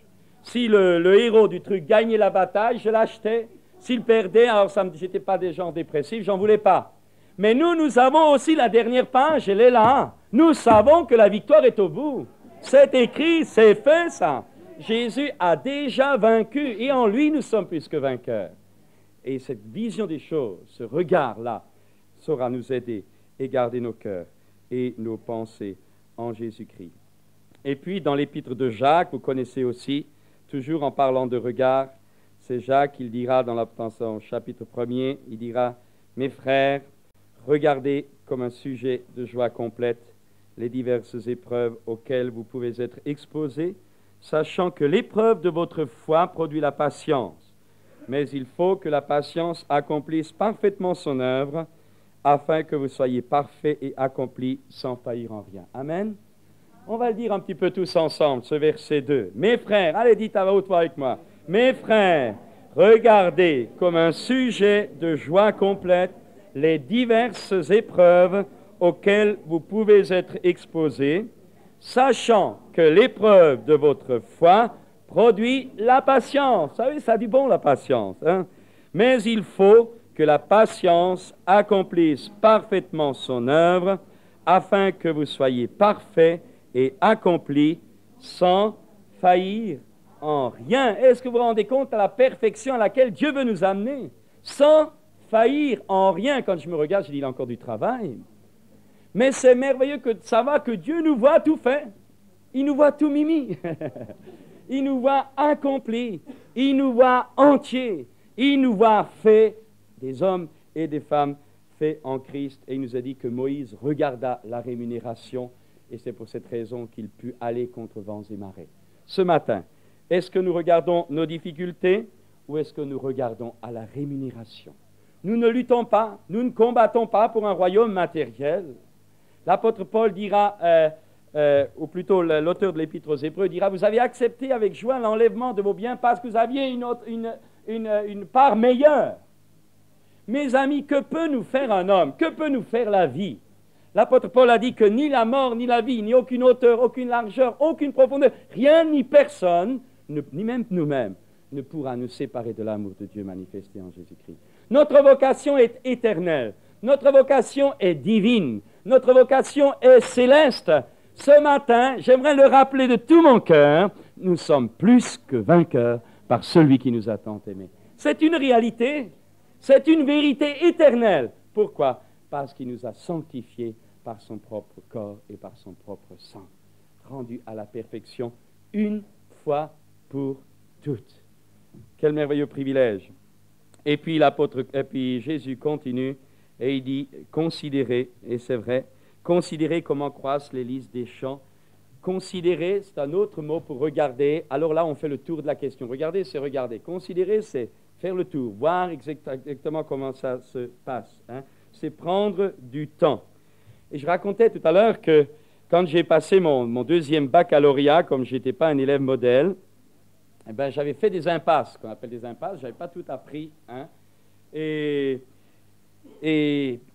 Si le héros du truc gagnait la bataille, je l'achetais. S'il perdait, alors je n'étais pas des gens dépressifs, j'en voulais pas. Mais nous avons aussi la dernière page, elle est là. Nous savons que la victoire est au bout. C'est écrit, c'est fait ça. Jésus a déjà vaincu et en lui nous sommes plus que vainqueurs. Et cette vision des choses, ce regard-là, saura nous aider et garder nos cœurs et nos pensées en Jésus-Christ. Et puis, dans l'épître de Jacques, vous connaissez aussi, toujours en parlant de regard, c'est Jacques, il dira dans son chapitre 1er, il dira « Mes frères, regardez comme un sujet de joie complète les diverses épreuves auxquelles vous pouvez être exposés, sachant que l'épreuve de votre foi produit la patience. Mais il faut que la patience accomplisse parfaitement son œuvre, afin que vous soyez parfaits et accomplis sans faillir en rien. » Amen. On va le dire un petit peu tous ensemble, ce verset 2. « Mes frères, allez, dites à haute voix avec moi. Mes frères, regardez comme un sujet de joie complète les diverses épreuves auxquelles vous pouvez être exposés, sachant que l'épreuve de votre foi produit la patience. » Vous savez, ça a du bon, la patience. Hein? Mais il faut que la patience accomplisse parfaitement son œuvre, afin que vous soyez parfaits et accomplis sans faillir en rien. Est-ce que vous vous rendez compte à la perfection à laquelle Dieu veut nous amener? Sans faillir en rien. Quand je me regarde, je dis, il a encore du travail. Mais c'est merveilleux de savoir que Dieu nous voit tout fait. Il nous voit tout mimi. Il nous voit accompli. Il nous voit entier. Il nous voit fait des hommes et des femmes faits en Christ. Et il nous a dit que Moïse regarda la rémunération. Et c'est pour cette raison qu'il put aller contre vents et marées. Ce matin, est-ce que nous regardons nos difficultés ou est-ce que nous regardons à la rémunération? Nous ne luttons pas, nous ne combattons pas pour un royaume matériel. L'apôtre Paul dira, ou plutôt l'auteur de l'Épître aux Hébreux dira, vous avez accepté avec joie l'enlèvement de vos biens parce que vous aviez une part meilleure. Mes amis, que peut nous faire un homme? Que peut nous faire la vie? L'apôtre Paul a dit que ni la mort, ni la vie, ni aucune hauteur, aucune largeur, aucune profondeur, rien ni personne, ni même nous-mêmes, ne pourra nous séparer de l'amour de Dieu manifesté en Jésus-Christ. Notre vocation est éternelle. Notre vocation est divine. Notre vocation est céleste. Ce matin, j'aimerais le rappeler de tout mon cœur, nous sommes plus que vainqueurs par celui qui nous a tant aimés. C'est une réalité, c'est une vérité éternelle. Pourquoi? Parce qu'il nous a sanctifiés par son propre corps et par son propre sang, rendu à la perfection une fois pour toutes. Quel merveilleux privilège! Et puis Jésus continue et il dit, considérez, et c'est vrai, considérez comment croissent les lys des champs. Considérer, c'est un autre mot pour regarder. Alors là, on fait le tour de la question. Regarder, c'est regarder. Considérer, c'est faire le tour, voir exactement comment ça se passe. C'est prendre du temps. Et je racontais tout à l'heure que quand j'ai passé mon deuxième baccalauréat, comme je n'étais pas un élève modèle, eh ben, j'avais fait des impasses, qu'on appelle des impasses. Je n'avais pas tout appris. Et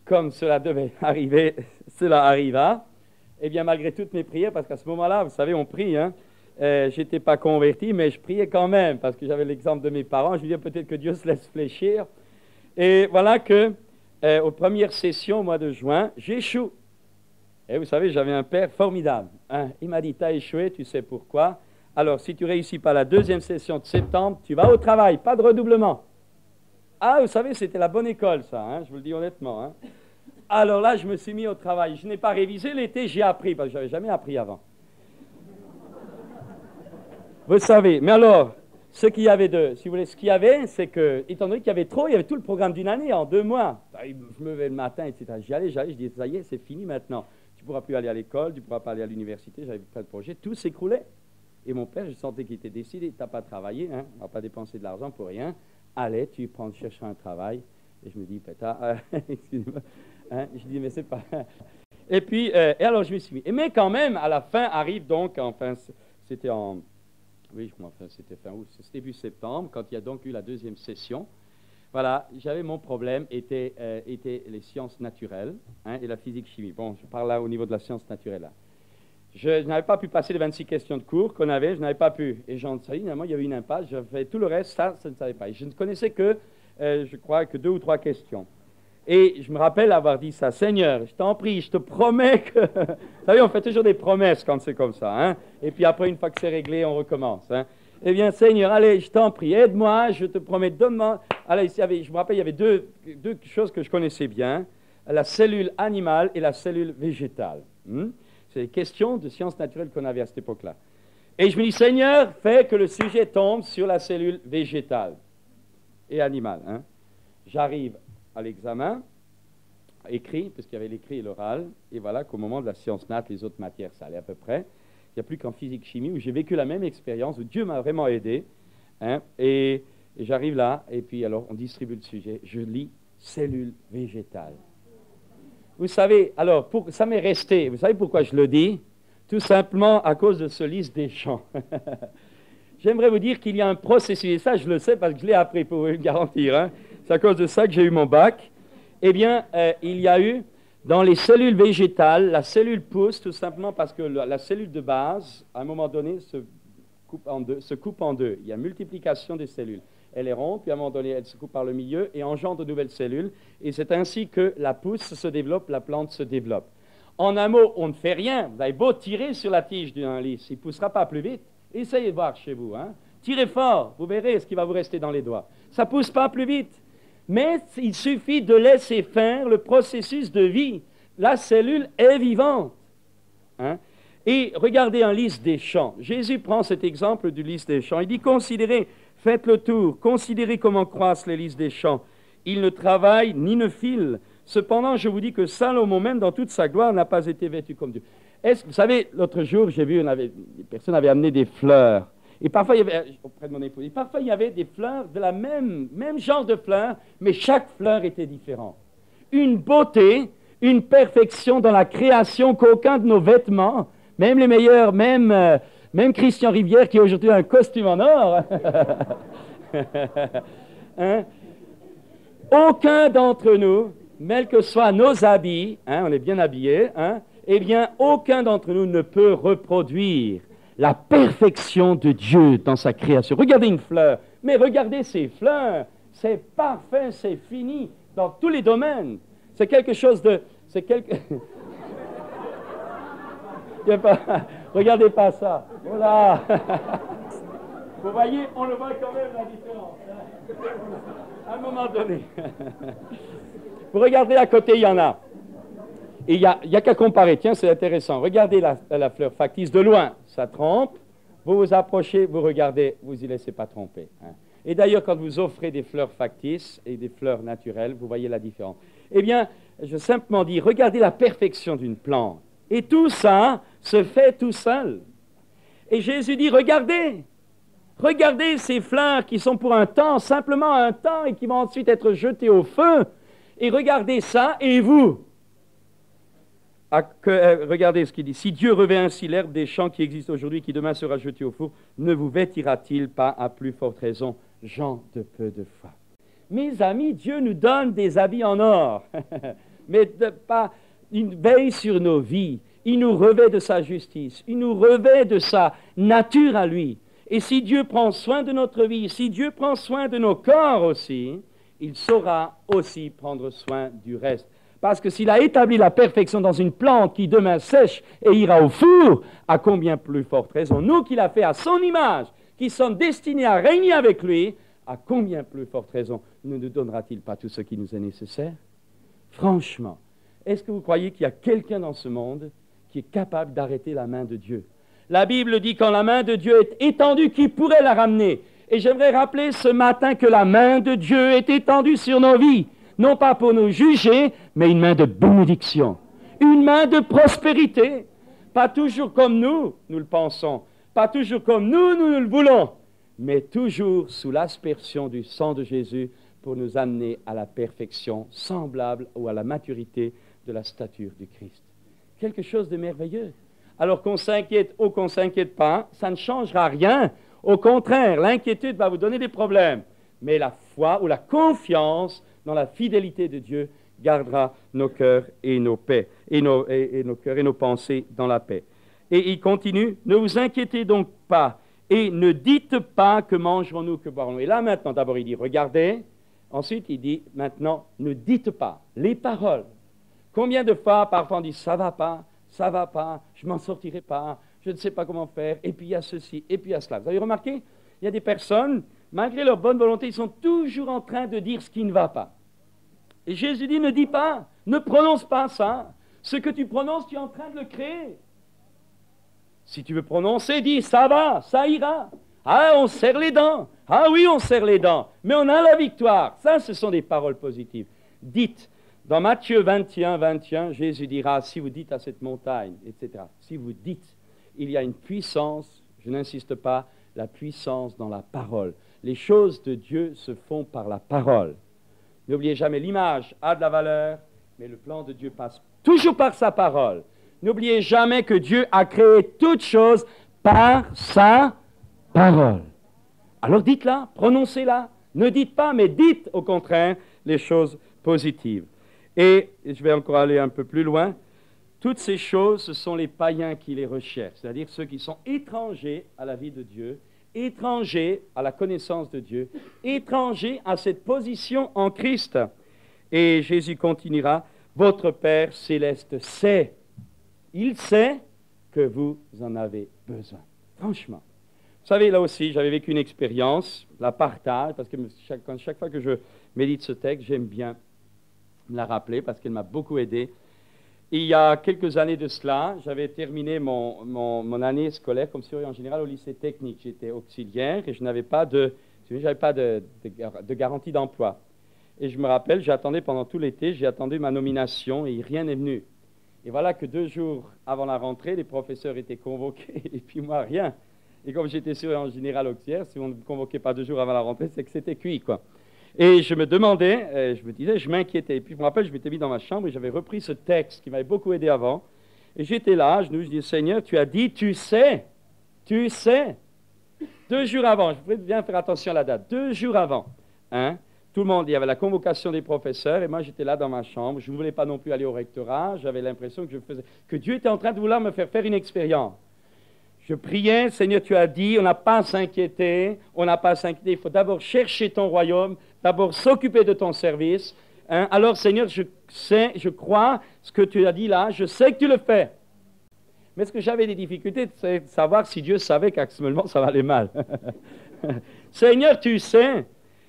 comme cela devait arriver, cela arriva. Eh bien, malgré toutes mes prières, parce qu'à ce moment-là, vous savez, on prie, je n'étais pas converti, mais je priais quand même, parce que j'avais l'exemple de mes parents. Je me disais peut-être que Dieu se laisse fléchir. Et voilà que, aux premières sessions, au mois de juin, j'échoue. Et vous savez, j'avais un père formidable. Il m'a dit, tu as échoué, tu sais pourquoi. Alors, si tu ne réussis pas la deuxième session de septembre, tu vas au travail, pas de redoublement. Ah, vous savez, c'était la bonne école, ça, je vous le dis honnêtement. Alors là, je me suis mis au travail. Je n'ai pas révisé l'été, j'ai appris, parce que je n'avais jamais appris avant. Vous savez, mais alors, ce qu'il y avait ce qu'il y avait, c'est que, étant donné qu'il y avait il y avait tout le programme d'une année en 2 mois. Je me levais le matin, etc. J'y allais, je disais, ça y est, c'est fini maintenant. Tu ne pourras plus aller à l'école, tu ne pourras pas aller à l'université, j'avais plein de projets, tout s'écroulait. Et mon père, je sentais qu'il était décidé, tu n'as pas travaillé, on ne va pas dépenser de l'argent pour rien. Allez, tu cherches un travail. Et je me dis, pétard, excusez-moi. Je dis, mais c'est pas... Et puis, et alors je me suis mis. Mais quand même, à la fin arrive donc, enfin, c'était en... Oui, enfin, c'était fin août, c'était début septembre, quand il y a donc eu la deuxième session. Voilà, j'avais mon problème, était les sciences naturelles et la physique-chimie. Bon, je parle là au niveau de la science naturelle. Là. Je n'avais pas pu passer les 26 questions de cours qu'on avait, je n'avais pas pu. Et j'en sais, finalement, il y avait une impasse, je fais tout le reste, ça, je ne savais pas. Et je ne connaissais que, je crois, que 2 ou 3 questions. Et je me rappelle avoir dit ça, Seigneur, je t'en prie, je te promets que... Vous savez, on fait toujours des promesses quand c'est comme ça. Et puis après, une fois que c'est réglé, on recommence. Eh bien, Seigneur, allez, je t'en prie, aide-moi, je te promets, donne-moi... Allez, je me rappelle, il y avait deux choses que je connaissais bien, la cellule animale et la cellule végétale. C'est des questions de sciences naturelles qu'on avait à cette époque-là. Et je me dis, Seigneur, fais que le sujet tombe sur la cellule végétale et animale. J'arrive à l'examen, écrit, parce qu'il y avait l'écrit et l'oral, et voilà qu'au moment de la science nat, les autres matières, ça allait à peu près. Il n'y a plus qu'en physique-chimie, où j'ai vécu la même expérience, où Dieu m'a vraiment aidé. Et j'arrive là, et puis alors on distribue le sujet. Je lis cellule végétale. Vous savez, alors, ça m'est resté. Vous savez pourquoi je le dis? Tout simplement à cause de ce lys des champs. J'aimerais vous dire qu'il y a un processus, et ça je le sais parce que je l'ai appris, pour vous le garantir. C'est à cause de ça que j'ai eu mon bac. Eh bien, il y a eu, dans les cellules végétales, la cellule pousse tout simplement parce que la cellule de base, à un moment donné, se coupe en deux. Il y a multiplication des cellules. Elle est ronde, puis à un moment donné, elle se coupe par le milieu et engendre de nouvelles cellules. Et c'est ainsi que la pousse se développe, la plante se développe. En un mot, on ne fait rien. Vous avez beau tirer sur la tige d'un lys, il ne poussera pas plus vite. Essayez de voir chez vous. Tirez fort, vous verrez ce qui va vous rester dans les doigts. Ça ne pousse pas plus vite. Mais il suffit de laisser faire le processus de vie. La cellule est vivante. Et regardez un lys des champs. Jésus prend cet exemple du lys des champs. Il dit, considérez, faites le tour, considérez comment croissent les lys des champs. Ils ne travaillent ni ne filent. Cependant, je vous dis que Salomon, même dans toute sa gloire, n'a pas été vêtu comme Dieu. Vous savez, l'autre jour, j'ai vu, des personnes avaient amené des fleurs. Et parfois, il y avait, auprès de mon épouse, et parfois, il y avait des fleurs de la même genre de fleurs, mais chaque fleur était différente. Une beauté, une perfection dans la création qu'aucun de nos vêtements, même les meilleurs, même Christian Rivière qui aujourd'hui a un costume en or, aucun d'entre nous quels que soient nos habits, hein, on est bien habillés, hein, eh bien, aucun d'entre nous ne peut reproduire la perfection de Dieu dans sa création. Regardez une fleur, mais regardez ces fleurs, c'est parfait, c'est fini dans tous les domaines. C'est quelque chose de... Regardez pas ça. Voilà. Vous voyez, on le voit quand même la différence. Hein? À un moment donné. Vous regardez à côté, il y en a. Et il n'y a qu'à comparer. Tiens, c'est intéressant. Regardez la fleur factice de loin. Ça trompe. Vous vous approchez, vous regardez, vous y laissez pas tromper. Hein. Et d'ailleurs, quand vous offrez des fleurs factices et des fleurs naturelles, vous voyez la différence. Eh bien, je veux simplement dire, regardez la perfection d'une plante. Et tout ça se fait tout seul. Et Jésus dit, regardez ces fleurs qui sont pour un temps, simplement un temps, et qui vont ensuite être jetées au feu. Et regardez ça, et vous. Regardez ce qu'il dit. Si Dieu revêt ainsi l'herbe des champs qui existent aujourd'hui, qui demain sera jetée au four, ne vous vêtira-t-il pas à plus forte raison, gens de peu de foi? Mes amis, Dieu nous donne des habits en or, mais pas une veille sur nos vies. Il nous revêt de sa justice, il nous revêt de sa nature à lui. Et si Dieu prend soin de notre vie, si Dieu prend soin de nos corps aussi, il saura aussi prendre soin du reste. Parce que s'il a établi la perfection dans une plante qui demain sèche et ira au four, à combien plus forte raison, nous qu'il a fait à son image, qui sommes destinés à régner avec lui, à combien plus forte raison ne nous donnera-t-il pas tout ce qui nous est nécessaire? Franchement, est-ce que vous croyez qu'il y a quelqu'un dans ce monde qui est capable d'arrêter la main de Dieu? La Bible dit quand la main de Dieu est étendue, qui pourrait la ramener? Et j'aimerais rappeler ce matin que la main de Dieu est étendue sur nos vies, non pas pour nous juger, mais une main de bénédiction, une main de prospérité, pas toujours comme nous le pensons, pas toujours comme nous le voulons, mais toujours sous l'aspersion du sang de Jésus pour nous amener à la perfection semblable ou à la maturité de la stature du Christ. Quelque chose de merveilleux. Alors qu'on s'inquiète ou qu'on ne s'inquiète pas, ça ne changera rien. Au contraire, l'inquiétude va vous donner des problèmes. Mais la foi ou la confiance dans la fidélité de Dieu gardera nos cœurs et nos paix, et nos cœurs et nos pensées dans la paix. Et il continue, ne vous inquiétez donc pas, et ne dites pas que mangerons-nous, que boirons-nous. Et là maintenant, d'abord il dit, regardez, ensuite il dit, maintenant, ne dites pas, les paroles. Combien de fois, parfois on dit, ça va pas, je m'en sortirai pas, je ne sais pas comment faire, et puis il y a ceci, et puis il y a cela. Vous avez remarqué, il y a des personnes, malgré leur bonne volonté, ils sont toujours en train de dire ce qui ne va pas. Et Jésus dit, ne dis pas, ne prononce pas ça. Ce que tu prononces, tu es en train de le créer. Si tu veux prononcer, dis, ça va, ça ira. Ah, on serre les dents. Ah oui, on serre les dents. Mais on a la victoire. Ça, ce sont des paroles positives. Dites, dans Matthieu 21, Jésus dira, si vous dites à cette montagne, etc., si vous dites, il y a une puissance, je n'insiste pas, la puissance dans la parole. Les choses de Dieu se font par la parole. N'oubliez jamais, l'image a de la valeur, mais le plan de Dieu passe toujours par sa parole. N'oubliez jamais que Dieu a créé toutes choses par sa parole. Alors dites-la, prononcez-la. Ne dites pas, mais dites au contraire les choses positives. Et je vais encore aller un peu plus loin. Toutes ces choses, ce sont les païens qui les recherchent, c'est-à-dire ceux qui sont étrangers à la vie de Dieu, étrangers à la connaissance de Dieu, étrangers à cette position en Christ. Et Jésus continuera, votre Père céleste sait, il sait que vous en avez besoin. Franchement. Vous savez, là aussi, j'avais vécu une expérience, la partage, parce que chaque fois que je médite ce texte, j'aime bien me la rappeler, parce qu'elle m'a beaucoup aidé. Il y a quelques années de cela, j'avais terminé mon année scolaire comme surveillant général au lycée technique. J'étais auxiliaire et je n'avais pas de garantie d'emploi. Et je me rappelle, j'attendais pendant tout l'été, j'ai attendu ma nomination et rien n'est venu. Et voilà que 2 jours avant la rentrée, les professeurs étaient convoqués et puis moi, rien. Et comme j'étais surveillant général auxiliaire, si on ne me convoquait pas 2 jours avant la rentrée, c'est que c'était cuit, quoi. Et je me demandais, je me disais, je m'inquiétais. Et puis je me rappelle, je m'étais mis dans ma chambre et j'avais repris ce texte qui m'avait beaucoup aidé avant. Et j'étais là, à genoux, je dis, Seigneur, tu as dit, tu sais. 2 jours avant, je voudrais bien faire attention à la date, 2 jours avant, hein, tout le monde, il y avait la convocation des professeurs, et moi j'étais là dans ma chambre, je ne voulais pas non plus aller au rectorat, j'avais l'impression que Dieu était en train de vouloir me faire une expérience. Je priais, Seigneur, tu as dit, on n'a pas à s'inquiéter, il faut d'abord chercher ton royaume, d'abord s'occuper de ton service. Hein? Alors, Seigneur, je crois ce que tu as dit là, je sais que tu le fais. Mais ce que j'avais des difficultés, c'est de savoir si Dieu savait qu'actuellement ça va aller mal. Seigneur, tu sais.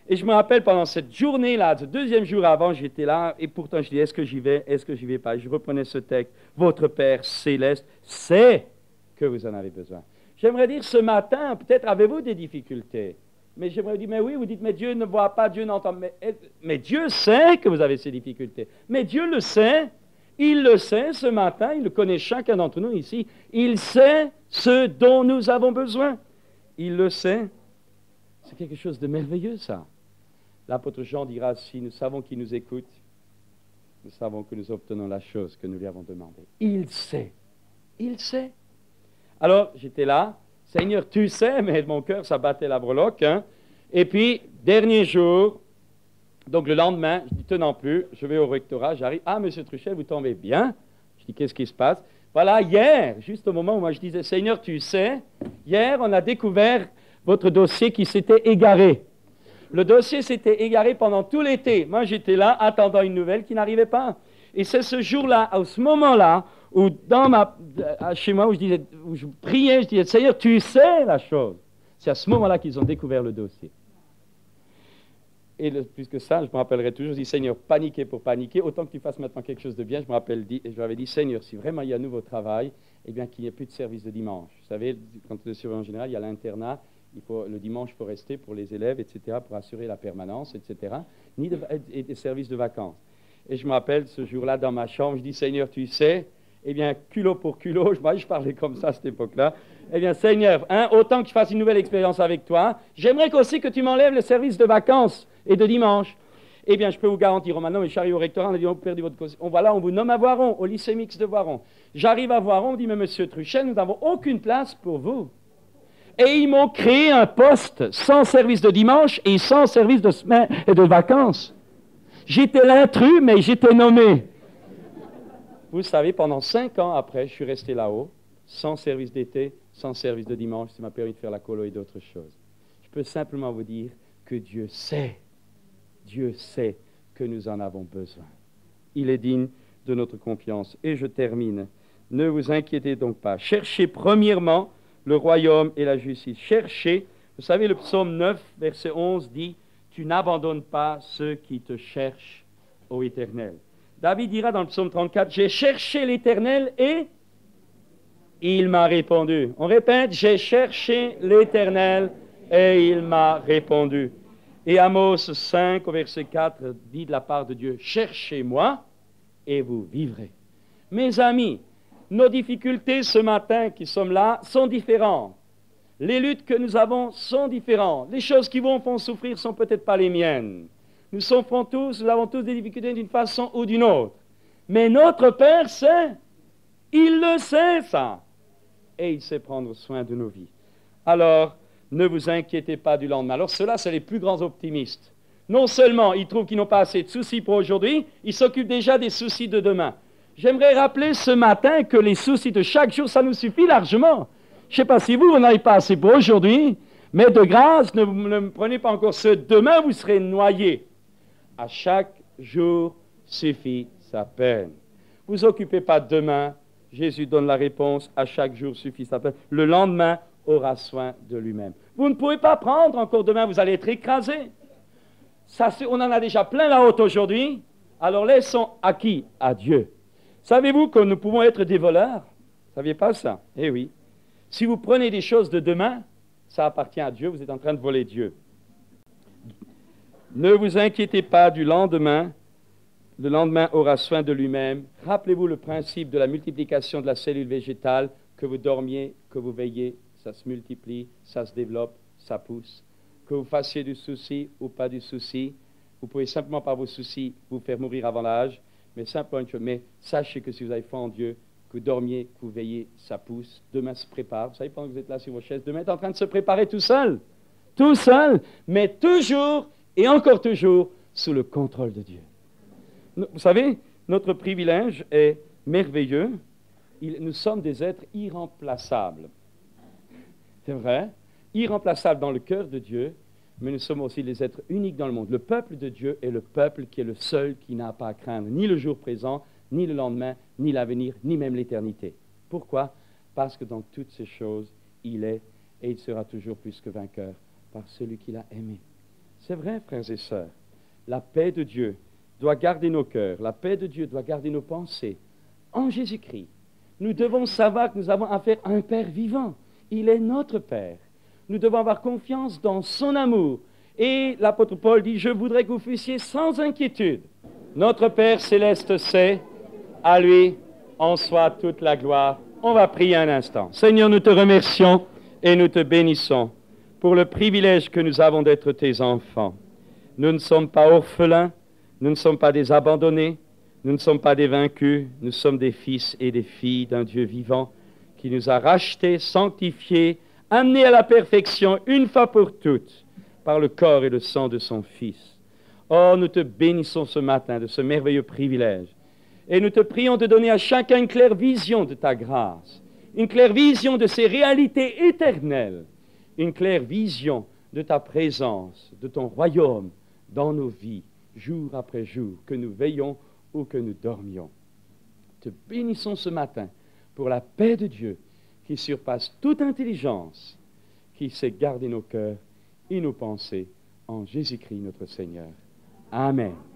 Et je me rappelle pendant cette journée-là, ce deuxième jour avant, j'étais là, et pourtant je dis, est-ce que j'y vais pas? Je reprenais ce texte, votre Père céleste sait que vous en avez besoin. J'aimerais dire ce matin, peut-être avez-vous des difficultés, mais j'aimerais dire, mais oui, vous dites, mais Dieu ne voit pas, Dieu n'entend pas, mais Dieu sait que vous avez ces difficultés, mais Dieu le sait, il le sait ce matin, il le connaît chacun d'entre nous ici, il sait ce dont nous avons besoin, il le sait, c'est quelque chose de merveilleux ça. L'apôtre Jean dira, si nous savons qu'il nous écoute, nous savons que nous obtenons la chose que nous lui avons demandée. Il sait, il sait. Alors, j'étais là, Seigneur, tu sais, mais mon cœur, ça battait la breloque. Hein? Et puis, dernier jour, donc le lendemain, je dis, tenant plus, je vais au rectorat, j'arrive, ah, monsieur Truchel, vous tombez bien. Je dis, qu'est-ce qui se passe? Voilà, hier, juste au moment où moi je disais, Seigneur, tu sais, hier, on a découvert votre dossier qui s'était égaré. Le dossier s'était égaré pendant tout l'été. Moi, j'étais là, attendant une nouvelle qui n'arrivait pas. Et c'est ce jour-là, à ce moment-là, où chez moi, où je priais, je disais, Seigneur, tu sais la chose. C'est à ce moment-là qu'ils ont découvert le dossier. Et plus que ça, je me rappellerai toujours, je dis, Seigneur, paniquer pour paniquer, autant que tu fasses maintenant quelque chose de bien. Je me rappelle, et je lui avais dit, Seigneur, si vraiment il y a un nouveau travail, eh bien qu'il n'y ait plus de service de dimanche. Vous savez, quand le surveillant général, il y a l'internat, le dimanche, il faut rester pour les élèves, etc., pour assurer la permanence, etc., et des services de vacances. Et je me rappelle, ce jour-là, dans ma chambre, je dis, Seigneur, tu sais, eh bien, culot pour culot, je parlais comme ça à cette époque-là, eh bien, Seigneur, autant que je fasse une nouvelle expérience avec toi, j'aimerais aussi que tu m'enlèves le service de vacances et de dimanche. Eh bien, je peux vous garantir, maintenant, mais je suis arrivé au rectorat, on a dit, on perdu votre cause. On vous nomme à Voiron, au lycée mixte de Voiron. J'arrive à Voiron, on me dit, mais monsieur Truchel, nous n'avons aucune place pour vous. Et ils m'ont créé un poste sans service de dimanche et sans service de semaine et de vacances. J'étais l'intrus, mais j'étais nommé. Vous savez, pendant 5 ans après, je suis resté là-haut, sans service d'été, sans service de dimanche, ça m'a permis de faire la colo et d'autres choses. Je peux simplement vous dire que Dieu sait que nous en avons besoin. Il est digne de notre confiance. Et je termine. Ne vous inquiétez donc pas. Cherchez premièrement le royaume et la justice. Cherchez. Vous savez, le psaume 9, verset 11 dit, « Tu n'abandonnes pas ceux qui te cherchent, ô Éternel. » David dira dans le psaume 34, « J'ai cherché l'Éternel et il m'a répondu. » On répète, « J'ai cherché l'Éternel et il m'a répondu. » Et Amos 5, au verset 4, dit de la part de Dieu, « Cherchez-moi et vous vivrez. » Mes amis, nos difficultés ce matin qui sommes là sont différentes. Les luttes que nous avons sont différentes. Les choses qui vous font souffrir ne sont peut-être pas les miennes. Nous avons tous des difficultés d'une façon ou d'une autre. Mais notre Père sait. Il le sait, ça. Et il sait prendre soin de nos vies. Alors, ne vous inquiétez pas du lendemain. Alors, ceux-là, c'est les plus grands optimistes. Non seulement ils trouvent qu'ils n'ont pas assez de soucis pour aujourd'hui, ils s'occupent déjà des soucis de demain. J'aimerais rappeler ce matin que les soucis de chaque jour, ça nous suffit largement. Je ne sais pas si vous n'avez pas assez pour aujourd'hui, mais de grâce, ne prenez pas encore ceux de demain, vous serez noyés. À chaque jour suffit sa peine. Vous occupez pas de demain, Jésus donne la réponse, à chaque jour suffit sa peine. Le lendemain aura soin de lui-même. Vous ne pouvez pas prendre encore demain, vous allez être écrasé. Ça, on en a déjà plein la haute aujourd'hui, alors laissons à qui? À Dieu. Savez-vous que nous pouvons être des voleurs? Vous ne saviez pas ça? Eh oui. Si vous prenez des choses de demain, ça appartient à Dieu, vous êtes en train de voler Dieu. Ne vous inquiétez pas du lendemain, le lendemain aura soin de lui-même. Rappelez-vous le principe de la multiplication de la cellule végétale, que vous dormiez, que vous veillez, ça se multiplie, ça se développe, ça pousse. Que vous fassiez du souci ou pas du souci, vous pouvez simplement par vos soucis vous faire mourir avant l'âge, mais simplement une chose, mais sachez que si vous avez foi en Dieu, que vous dormiez, que vous veillez, ça pousse, demain se prépare. Vous savez, pendant que vous êtes là sur vos chaises, demain est en train de se préparer tout seul, mais toujours et encore toujours sous le contrôle de Dieu. Vous savez, notre privilège est merveilleux. Nous sommes des êtres irremplaçables. C'est vrai, irremplaçables dans le cœur de Dieu, mais nous sommes aussi les êtres uniques dans le monde. Le peuple de Dieu est le peuple qui est le seul qui n'a pas à craindre ni le jour présent, ni le lendemain, ni l'avenir, ni même l'éternité. Pourquoi? Parce que dans toutes ces choses, il est et il sera toujours plus que vainqueur par celui qui l'a aimé. C'est vrai, frères et sœurs, la paix de Dieu doit garder nos cœurs, la paix de Dieu doit garder nos pensées en Jésus-Christ. Nous devons savoir que nous avons affaire à un Père vivant. Il est notre Père. Nous devons avoir confiance dans son amour. Et l'apôtre Paul dit, je voudrais que vous fussiez sans inquiétude. Notre Père céleste sait, à lui en soit toute la gloire. On va prier un instant. Seigneur, nous te remercions et nous te bénissons pour le privilège que nous avons d'être tes enfants. Nous ne sommes pas orphelins, nous ne sommes pas des abandonnés, nous ne sommes pas des vaincus, nous sommes des fils et des filles d'un Dieu vivant qui nous a rachetés, sanctifiés, amenés à la perfection une fois pour toutes par le corps et le sang de son Fils. Oh, nous te bénissons ce matin de ce merveilleux privilège et nous te prions de donner à chacun une claire vision de ta grâce, une claire vision de ces réalités éternelles, une claire vision de ta présence, de ton royaume dans nos vies, jour après jour, que nous veillons ou que nous dormions. Te bénissons ce matin pour la paix de Dieu qui surpasse toute intelligence, qui sait garder nos cœurs et nos pensées en Jésus-Christ notre Seigneur. Amen.